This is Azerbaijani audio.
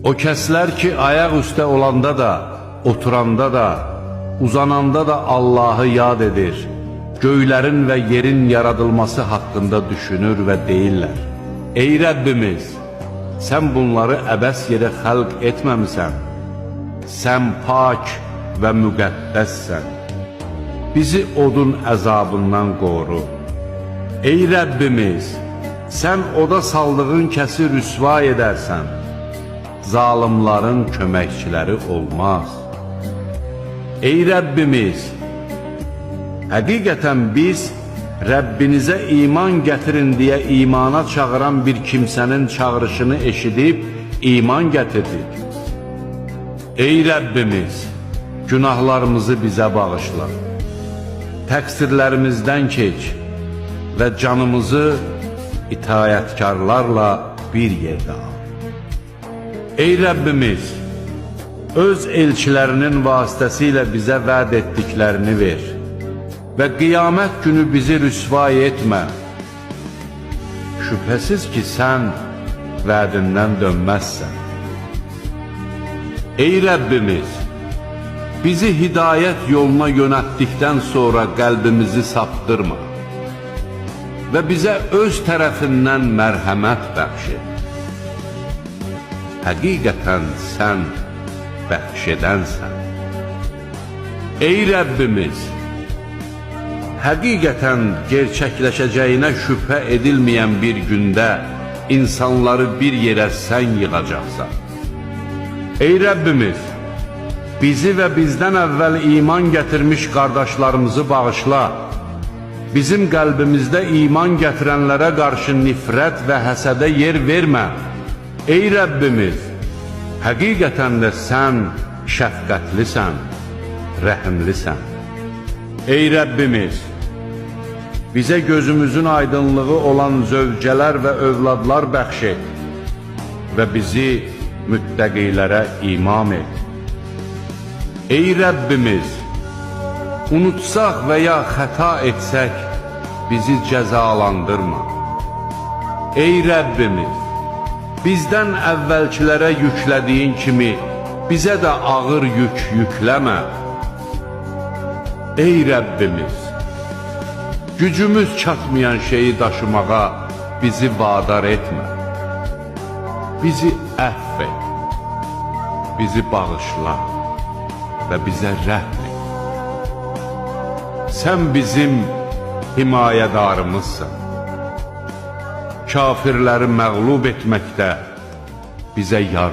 O kəslər ki, ayaq üstə olanda da, oturanda da, uzananda da Allahı yad edir, göylərin və yerin yaradılması haqqında düşünür və deyirlər: Ey Rəbbimiz, sən bunları əbəs yerə xəlq etməmisən, sən pak və müqəddəssən, bizi odun əzabından qoru. Ey Rəbbimiz, sən oda saldığın kəsi rüsva edərsən, zalimların köməkçiləri olmaz. Ey Rəbbimiz, həqiqətən biz Rəbbinizə iman gətirin deyə imana çağıran bir kimsənin çağırışını eşidib iman gətirdik. Ey Rəbbimiz, günahlarımızı bizə bağışla, təqsirlərimizdən keç və canımızı itayətkarlarla bir yerdə al. Ey Rəbbimiz, öz elçilərinin vasitəsilə bizə vəd etdiklərini ver və qiyamət günü bizi rüsva etmə. Şübhəsiz ki, sən vədindən dönməzsən. Ey Rəbbimiz, bizi hidayət yoluna yönətdikdən sonra qəlbimizi saptırma və bizə öz tərəfindən mərhəmət bəxş et. Həqiqətən sən bəxş edənsən. Ey Rəbbimiz, həqiqətən gerçəkləşəcəyinə şübhə edilməyən bir gündə insanları bir yerə sən yığacaqsan. Ey Rəbbimiz, bizi və bizdən əvvəl iman gətirmiş qardaşlarımızı bağışla, bizim qəlbimizdə iman gətirənlərə qarşı nifrət və həsədə yer vermə. Ey Rəbbimiz, həqiqətən də sən şəfqətlisən, rəhimlisən. Ey Rəbbimiz, bizə gözümüzün aydınlığı olan zövcələr və övladlar bəxş et və bizi müttəqilərə imam et. Ey Rəbbimiz, unutsaq və ya xəta etsək, bizi cəzalandırma. Ey Rəbbimiz, bizdən əvvəlkilərə yüklədiyin kimi bizə də ağır yük yükləmə. Ey Rəbbimiz, gücümüz çatmayan şeyi daşımağa bizi vadar etmə. Bizi əfv et, bizi bağışla və bizə rəhm et. Sən bizim himayədarımızsan. Kafirləri məğlub etməkdə bizə yardım